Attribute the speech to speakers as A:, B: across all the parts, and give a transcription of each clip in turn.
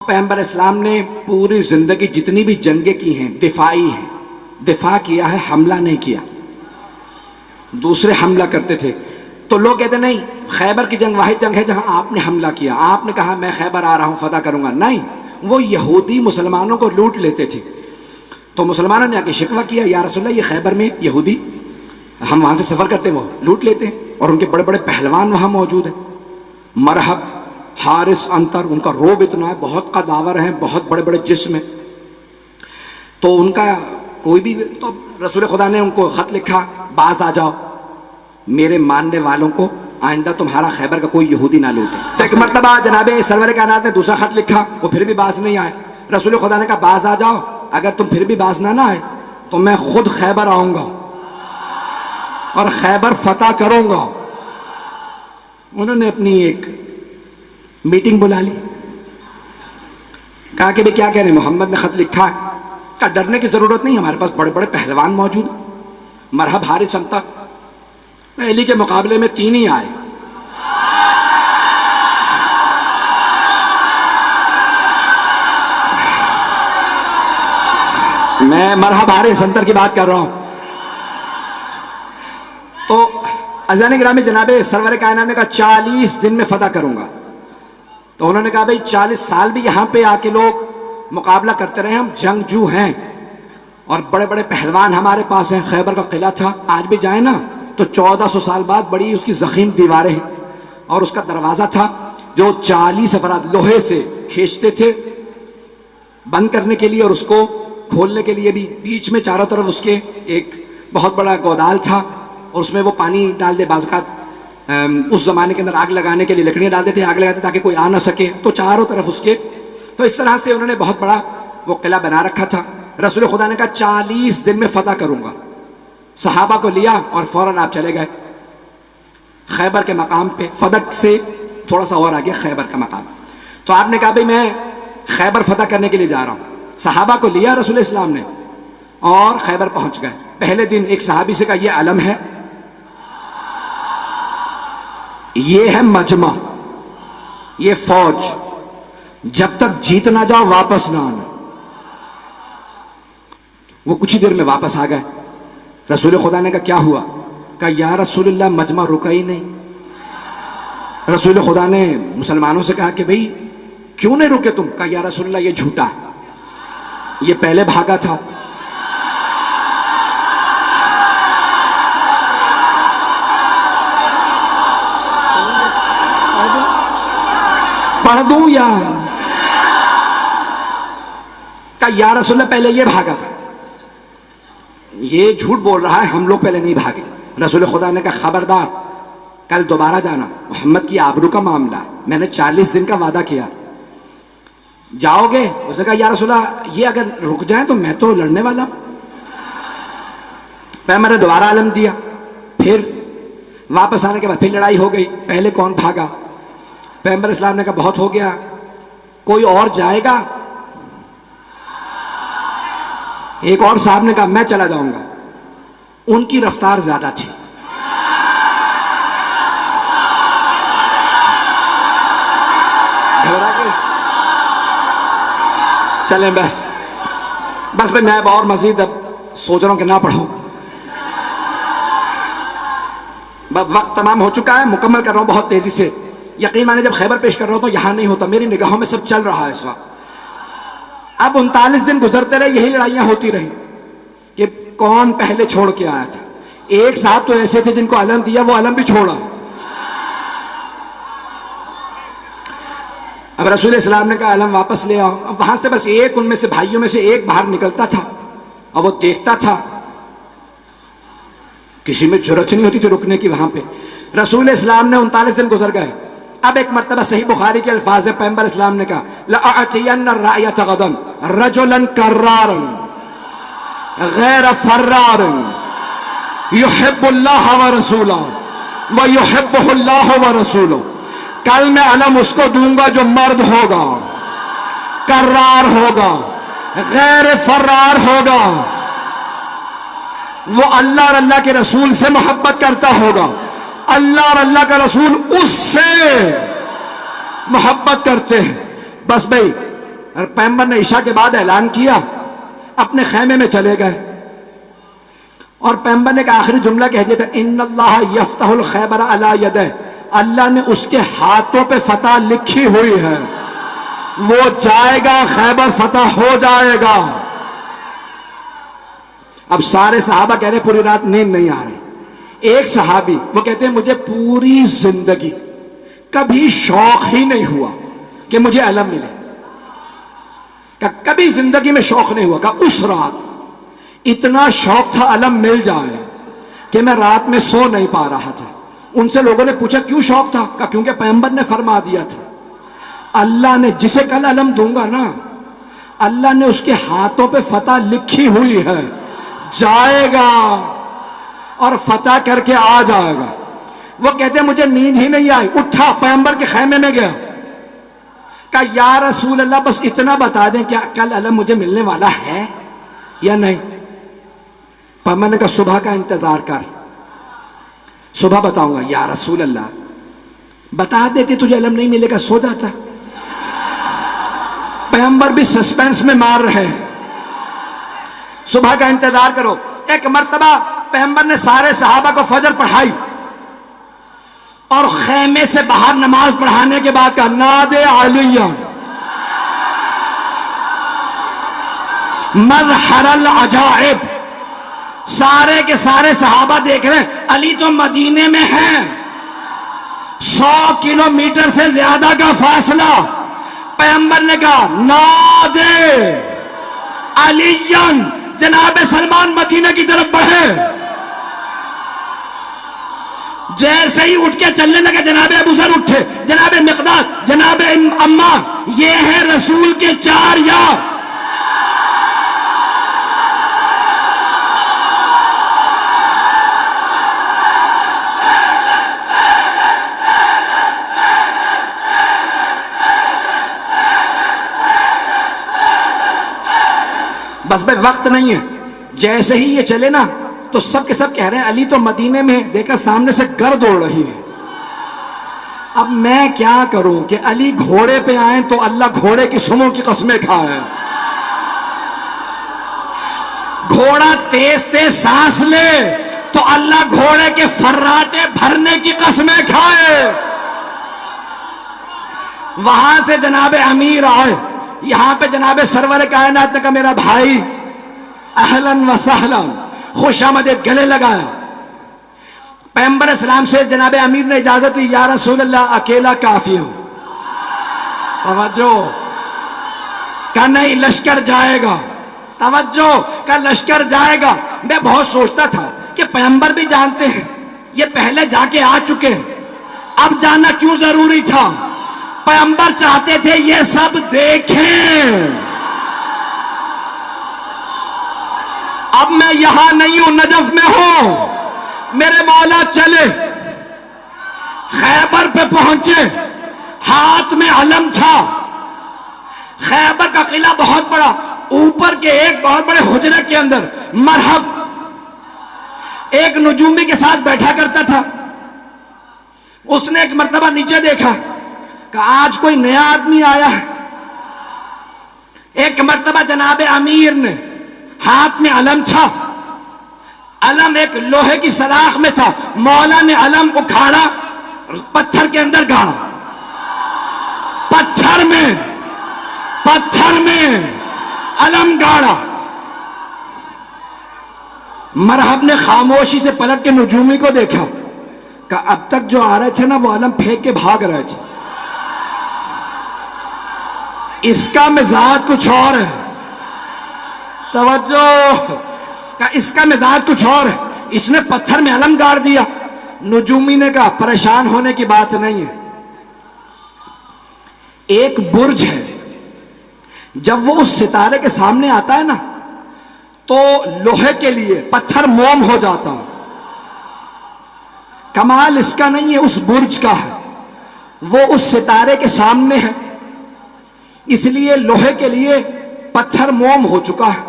A: پیغمبر اسلام نے پوری زندگی جتنی بھی جنگیں کی ہیں دفاعی ہیں، دفاع کیا ہے، حملہ نہیں کیا۔ دوسرے حملہ کرتے تھے تو لوگ کہتے نہیں خیبر کی جنگ واحد جنگ ہے جہاں آپ نے حملہ کیا، آپ نے کہا میں خیبر آ رہا ہوں فتح کروں گا، نہیں، وہ یہودی مسلمانوں کو لوٹ لیتے تھے۔ تو مسلمانوں نے آ کے شکوہ کیا یا رسول اللہ یہ خیبر میں یہودی ہم وہاں سے سفر کرتے وہ لوٹ لیتے ہیں اور ان کے بڑے بڑے پہلوان وہاں موجود ہیں، مرحب، حارث، انتر، ان کا روب اتنا ہے، بہت قداور ہیں، بہت بڑے بڑے جسم ہیں، تو ان کا کوئی بھی، تو رسول خدا نے ان کو خط لکھا باز آ جاؤ، میرے ماننے والوں کو آئندہ تمہارا خیبر کا کوئی یہودی نہ لوٹے۔ تو ایک مرتبہ جناب سرور کائنات نے دوسرا خط لکھا، وہ پھر بھی باز نہیں آئے، رسول خدا نے کہا باز آ جاؤ، اگر تم پھر بھی باز نہ آئے تو میں خود خیبر آؤں گا اور خیبر فتح کروں گا۔ انہوں نے اپنی ایک میٹنگ بلا لی، کہا کہ بھی کیا کہہ رہے ہیں، محمد نے خط لکھا ہے، کہا ڈرنے کی ضرورت نہیں، ہمارے پاس بڑے بڑے پہلوان موجود ہیں، مرحب، حارث، انتر، پہلی کے مقابلے میں 3 ہی آئے۔ میں مرحب، حارث، انتر کی بات کر رہا ہوں۔ تو عزیزان گرامی جناب سرور کائنات نے کہا 40 دن میں فتح کروں گا۔ تو انہوں نے کہا بھئی 40 سال بھی یہاں پہ آ کے لوگ مقابلہ کرتے رہے، ہم جنگجو ہیں اور بڑے بڑے پہلوان ہمارے پاس ہیں، خیبر کا قلعہ تھا، آج بھی جائیں نا تو 1400 سال بعد بڑی اس کی ضخیم دیواریں ہیں، اور اس کا دروازہ تھا جو 40 افراد لوہے سے کھینچتے تھے بند کرنے کے لیے، اور اس کو کھولنے کے لیے بھی بیچ میں چاروں طرف اس کے ایک بہت بڑا گودال تھا، اور اس میں وہ پانی ڈال دے، بعض اوقات اس زمانے کے اندر آگ لگانے کے لیے لکڑیاں ڈال دیتے، آگ لگاتے تاکہ کوئی آ نہ سکے، تو چاروں طرف اس کے، تو اس طرح سے انہوں نے بہت بڑا وہ قلعہ بنا رکھا تھا۔ رسول خدا نے کہا 40 دن میں فتح کروں گا۔ صحابہ کو لیا اور فوراً آپ چلے گئے خیبر کے مقام پہ، فدق سے تھوڑا سا اور آگے خیبر کا مقام۔ تو آپ نے کہا بھئی میں خیبر فتح کرنے کے لیے جا رہا ہوں۔ صحابہ کو لیا رسول اسلام نے اور خیبر پہنچ گئے۔ پہلے دن ایک صحابی سے کہا یہ علم ہے، یہ ہے مجمع، یہ فوج، جب تک جیت نہ جاؤ واپس نہ آنا۔ وہ کچھ ہی دیر میں واپس آ گئے۔ رسول خدا نے کہا کیا ہوا؟ کہا یا رسول اللہ مجمع رکا ہی نہیں۔ رسول خدا نے مسلمانوں سے کہا کہ بھئی کیوں نہیں رکے تم؟ کہا یا رسول اللہ یہ جھوٹا ہے، یہ پہلے بھاگا تھا۔ پڑھ دوں یا؟ کہا یا رسول اللہ پہلے یہ بھاگا تھا، یہ جھوٹ بول رہا ہے، ہم لوگ پہلے نہیں بھاگے۔ رسول خدا نے کہا خبردار، کل دوبارہ جانا، محمد کی آبرو کا معاملہ، میں نے 40 دن کا وعدہ کیا، جاؤ گے؟ اس نے کہا یا رسول اللہ یہ اگر رک جائیں تو میں تو لڑنے والا ہوں۔ پیغمبر نے دوبارہ علم دیا، پھر واپس آنے کے بعد پھر لڑائی ہو گئی، پہلے کون بھاگا؟ پیغمبر اسلام نے کہا بہت ہو گیا، کوئی اور جائے گا؟ ایک اور صاحب نے کہا میں چلا جاؤں گا، ان کی رفتار زیادہ تھی۔ گھبرا کے چلیں بس بھائی میں اب اور مزید اب سوچ رہا ہوں کہ نہ پڑھوں، وقت تمام ہو چکا ہے، مکمل کر رہا ہوں بہت تیزی سے۔ یقین مانے جب خیبر پیش کر رہا ہوں تو یہاں نہیں ہوتا، میری نگاہوں میں سب چل رہا ہے اس وقت۔ اب 39 دن گزرتے رہے، یہی لڑائیاں ہوتی رہی کہ کون پہلے چھوڑ کے آیا تھا۔ ایک صاحب تو ایسے تھے جن کو علم دیا وہ علم بھی چھوڑا۔ اب رسول اسلام نے کہا علم واپس لے آؤ۔ اب وہاں سے بس ایک ان میں سے بھائیوں میں سے ایک باہر نکلتا تھا اور وہ دیکھتا تھا، کسی میں جرأت نہیں ہوتی تھی رکنے کی وہاں پہ۔ رسول اسلام نے 39 دن گزر گئے۔ اب ایک مرتبہ صحیح بخاری کے الفاظ ہے، پیغمبر اسلام نے کہا لَأَعْتِيَنَّ الرَّائِيَةَ غَدًا رَجُلًا كَرَّارًا غَيْرَ فَرَّارٍ يُحِبُّ اللَّهَ وَرَسُولَهُ وَيُحِبُّهُ اللَّهُ وَرَسُولُهُ۔ کل میں علم اس کو دوں گا جو مرد ہوگا، کرار ہوگا، غیر فرار ہوگا، وہ اللہ اور اللہ کے رسول سے محبت کرتا ہوگا، اللہ اور اللہ کا رسول اس سے محبت کرتے ہیں۔ بس بھئی اور پیغمبر نے عشاء کے بعد اعلان کیا، اپنے خیمے میں چلے گئے، اور پیغمبر نے کہا آخری جملہ کہہ دیا تھا ان اللہ یفتح الخیبر علی یدہ، اللہ نے اس کے ہاتھوں پہ فتح لکھی ہوئی ہے، وہ جائے گا خیبر فتح ہو جائے گا۔ اب سارے صحابہ کہہ رہے پوری رات نیند نہیں آ رہی، ایک صحابی وہ کہتے ہیں مجھے پوری زندگی کبھی شوق ہی نہیں ہوا کہ مجھے علم ملے، کہ کبھی زندگی میں شوق نہیں ہوا، کہ اس رات اتنا شوق تھا علم مل جائے کہ میں رات میں سو نہیں پا رہا تھا۔ ان سے لوگوں نے پوچھا کیوں شوق تھا؟ کہ کیونکہ پیغمبر نے فرما دیا تھا اللہ نے جسے کل علم دوں گا نا، اللہ نے اس کے ہاتھوں پہ فتح لکھی ہوئی ہے، جائے گا اور فتح کر کے آ جائے گا۔ وہ کہتے ہیں مجھے نیند ہی نہیں آئی، اٹھا پیغمبر کے خیمے میں گیا، کہا یا رسول اللہ بس اتنا بتا دیں کیا کل علم مجھے ملنے والا ہے یا نہیں؟ پیغمبر نے کہا صبح کا انتظار کر، صبح بتاؤں گا۔ یا رسول اللہ بتا دیتے تجھے علم نہیں ملے گا، سو جاتا۔ پیغمبر بھی سسپینس میں مار رہے ہیں، صبح کا انتظار کرو۔ ایک مرتبہ پیغمبر نے سارے صحابہ کو فجر پڑھائی اور خیمے سے باہر نماز پڑھانے کے بعد کہا نادے علی مظہر العجائب، سارے کے سارے صحابہ دیکھ رہے ہیں علی تو مدینے میں ہیں، 100 کلومیٹر سے زیادہ کا فاصلہ۔ پیغمبر نے کہا نادے علی، جناب سلمان مدینہ کی طرف بڑھے۔ جیسے ہی اٹھ کے چلنے لگے جناب ابو ذر اٹھے، جناب مقداد، جناب عمار، یہ ہیں رسول کے 4 یار۔ بس بھائی وقت نہیں ہے، جیسے ہی یہ چلے نا تو سب کے سب کہہ رہے ہیں علی تو مدینے میں، دیکھا سامنے سے گرد اڑ رہی ہے۔ اب میں کیا کروں کہ علی گھوڑے پہ آئیں تو اللہ گھوڑے کی سموں کی قسمیں کھائے، گھوڑا تیز تیز سانس لے تو اللہ گھوڑے کے فراٹے بھرنے کی قسمیں کھائے۔ وہاں سے جناب امیر آئے، یہاں پہ جناب سرور کائنات نے کہا میرا بھائی اہلاً و سہلاً، خوش آمدید، گلے لگایا۔ پیغمبر اسلام سے جناب امیر نے اجازت دی، یا رسول اللہ اکیلا کافی ہوں۔ توجہ، کہا نہیں لشکر جائے گا، توجہ، کہا لشکر جائے گا۔ میں بہت سوچتا تھا کہ پیغمبر بھی جانتے ہیں یہ پہلے جا کے آ چکے ہیں، اب جانا کیوں ضروری تھا؟ پیغمبر چاہتے تھے یہ سب دیکھیں۔ اب میں یہاں نہیں ہوں، نجف میں ہوں، میرے مولا چلے، خیبر پہ پہنچے، ہاتھ میں علم تھا۔ خیبر کا قلعہ بہت بڑا، اوپر کے ایک بہت بڑے حجرے کے اندر مرحب ایک نجومی کے ساتھ بیٹھا کرتا تھا۔ اس نے ایک مرتبہ نیچے دیکھا کہ آج کوئی نیا آدمی آیا ہے۔ ایک مرتبہ جناب امیر نے، ہاتھ میں علم تھا، علم ایک لوہے کی سلاخ میں تھا، مولا نے علم اکھاڑا، پتھر کے اندر گاڑا، پتھر میں علم گاڑا۔ مرحب نے خاموشی سے پلٹ کے نجومی کو دیکھا کہ اب تک جو آ رہے تھے نا وہ علم پھینک کے بھاگ رہے تھے، اس کا مزاج کچھ اور ہے۔ توجہ، کہ اس کا مزاج کچھ اور ہے، اس نے پتھر میں علم گاڑ دیا۔ نجومی نے کہا پریشان ہونے کی بات نہیں ہے، ایک برج ہے، جب وہ اس ستارے کے سامنے آتا ہے نا تو لوہے کے لیے پتھر موم ہو جاتا ہے۔ کمال اس کا نہیں ہے، اس برج کا ہے، وہ اس ستارے کے سامنے ہے، اس لیے لوہے کے لیے پتھر موم ہو چکا ہے۔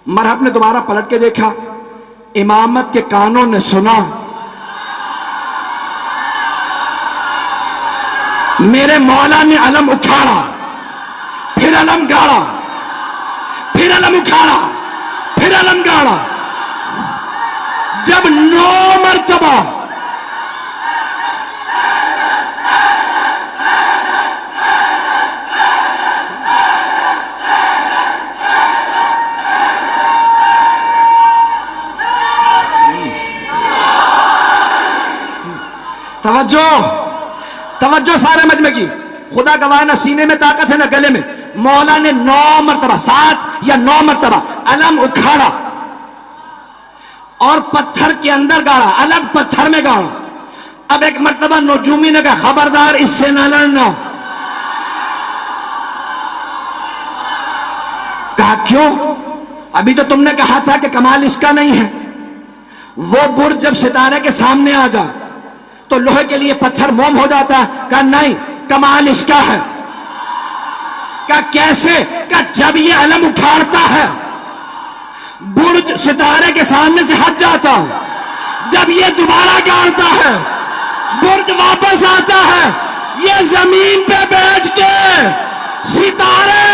A: مرحب نے دوبارہ پلٹ کے دیکھا، امامت کے کانوں نے سنا، میرے مولا نے علم اٹھاڑا، پھر علم گاڑا، پھر علم اکھاڑا، پھر علم گاڑا. جب 9 مرتبہ توجہ سارے مجمع کی، خدا گواہ نہ سینے میں طاقت ہے نہ گلے میں. مولا نے 9 مرتبہ 7 یا 9 مرتبہ علم اکھاڑا اور پتھر کے اندر گاڑا، الگ پتھر میں گاڑا. اب ایک مرتبہ نجومی نے کہا خبردار اس سے نہ لڑنا. کہا کیوں؟ ابھی تو تم نے کہا تھا کہ کمال اس کا نہیں ہے. وہ برج جب ستارے کے سامنے آ جائے تو لوہے کے لیے پتھر موم ہو جاتا ہے. کہا نہیں، کمال اس کا ہے. کہا کیسے؟ کہا جب یہ علم اٹھاڑتا ہے برج ستارے کے سامنے سے ہٹ جاتا ہے، جب یہ دوبارہ گاڑتا ہے برج واپس آتا ہے، یہ زمین پہ بیٹھ کے ستارے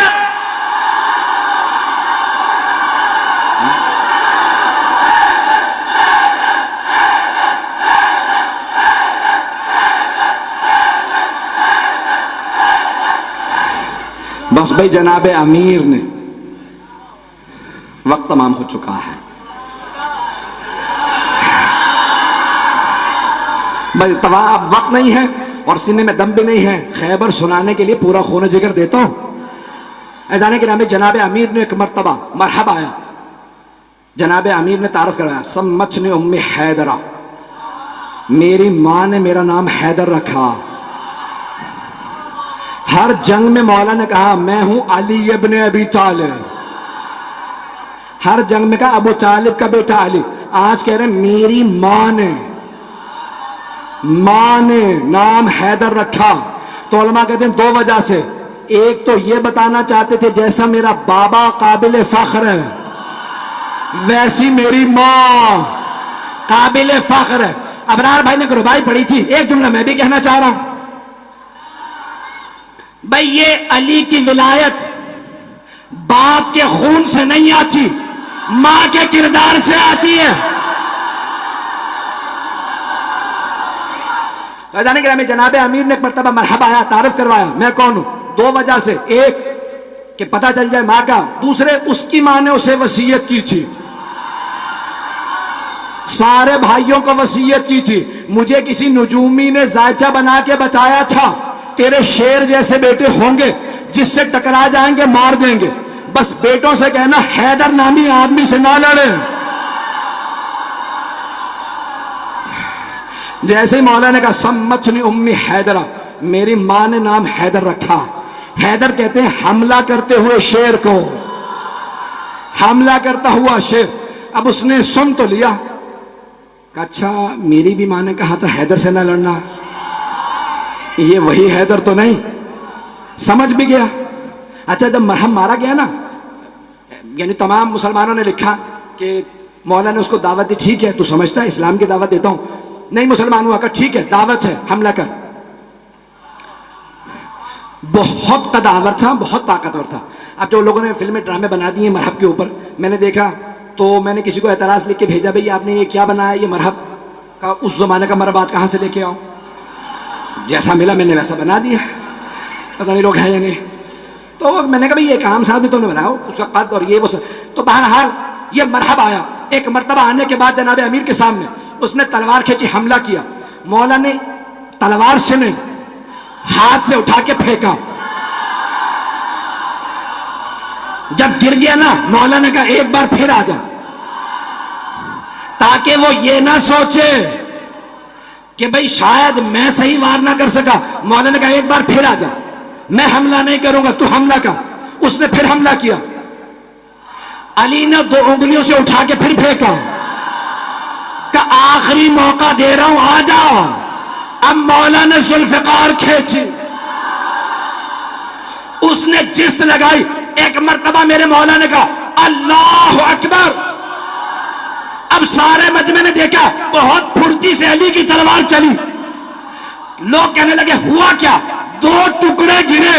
A: بس بھائی جناب امیر نے وقت تمام ہو چکا ہے. بھائی اب وقت نہیں ہے اور سینے میں دم بھی نہیں ہے. خیبر سنانے کے لیے پورا خون جگر دیتا ہوں. ایزانے کے نام جناب امیر نے ایک مرتبہ مرحبا آیا. جناب امیر نے تعارف کروایا، سمچنی امی حیدرہ، میری ماں نے میرا نام حیدر رکھا. ہر جنگ میں مولا نے کہا میں ہوں علی ابن ابی طالب. ہر جنگ میں کہا ابو طالب کا بیٹا علی. آج کہہ رہے ہیں میری ماں نے نام حیدر رکھا. تو علماء کہتے ہیں 2 وجہ سے. ایک تو یہ بتانا چاہتے تھے جیسا میرا بابا قابل فخر ہے ویسی میری ماں قابل فخر ہے. ابرار بھائی نے ربائی پڑھی تھی، ایک جملہ میں بھی کہنا چاہ رہا ہوں. بھئی یہ علی کی ولایت باپ کے خون سے نہیں آتی، ماں کے کردار سے آتی ہے. جانے کے جناب امیر نے ایک مرتبہ مرحبا آیا، تعارف کروایا میں کون ہوں. 2 وجہ سے، ایک کہ پتہ چل جائے ماں کا، دوسرے اس کی ماں نے اسے وصیت کی تھی، سارے بھائیوں کو وصیت کی تھی. مجھے کسی نجومی نے زائچہ بنا کے بتایا تھا تیرے شیر جیسے بیٹے ہوں گے، جس سے ٹکرا جائیں گے مار دیں گے. بس بیٹوں سے کہنا حیدر نامی آدمی سے نہ لڑے. جیسے ہی مولا نے کہا سمچنی امی حیدرہ، میری ماں نے نام حیدر رکھا. حیدر کہتے ہیں حملہ کرتے ہوئے شیر کو، حملہ کرتا ہوا شیر. اب اس نے سن تو لیا، کہا اچھا میری بھی ماں نے کہا تھا حیدر سے نہ لڑنا، یہ وہی حیدر تو نہیں. سمجھ بھی گیا. اچھا جب مرہم مارا گیا نا، یعنی تمام مسلمانوں نے لکھا کہ مولا نے اس کو دعوت دی. ٹھیک ہے تو سمجھتا ہے اسلام کی دعوت دیتا ہوں. نہیں مسلمان ہوا، کہا ٹھیک ہے دعوت ہے حملہ کر. بہت قداور تھا، بہت طاقتور تھا. اب جو لوگوں نے فلمیں ڈرامے بنا دی ہیں مرحب کے اوپر، میں نے دیکھا تو میں نے کسی کو اعتراض لکھ کے بھیجا، بھئی آپ نے یہ کیا بنایا یہ مرحب کا؟ اس زمانے کا مرحب آج کہاں سے لے کے آؤں؟ جیسا ملا میں نے ویسا بنا دیا. پتہ نہیں لوگ ہیں یا نہیں. تو میں نے کہا بھئی یہ کام صاحب بھی تم نے بناؤ، اس کا قد اور یہ وہ. تو بہرحال یہ مرحب آیا. ایک مرتبہ آنے کے بعد جناب امیر کے سامنے اس نے تلوار کھینچی، حملہ کیا. مولا نے تلوار سے نہیں ہاتھ سے اٹھا کے پھینکا. جب گر گیا نا مولا نے کہا ایک بار پھر آ جا، تاکہ وہ یہ نہ سوچے کہ بھئی شاید میں صحیح وار نہ کر سکا. مولا نے کہا ایک بار پھر آ جا، میں حملہ نہیں کروں گا، تو حملہ کر. اس نے پھر حملہ کیا. علی نے 2 انگلیوں سے اٹھا کے پھر پھینکا، کہ آخری موقع دے رہا ہوں آ جاؤ. اب مولا نے ذوالفقار کھینچی، اس نے جس لگائی. ایک مرتبہ میرے مولا نے کہا اللہ اکبر. اب سارے مجمع نے دیکھا بہت پھرتی سے علی کی تلوار چلی. لوگ کہنے لگے ہوا کیا؟ 2 ٹکڑے گرے.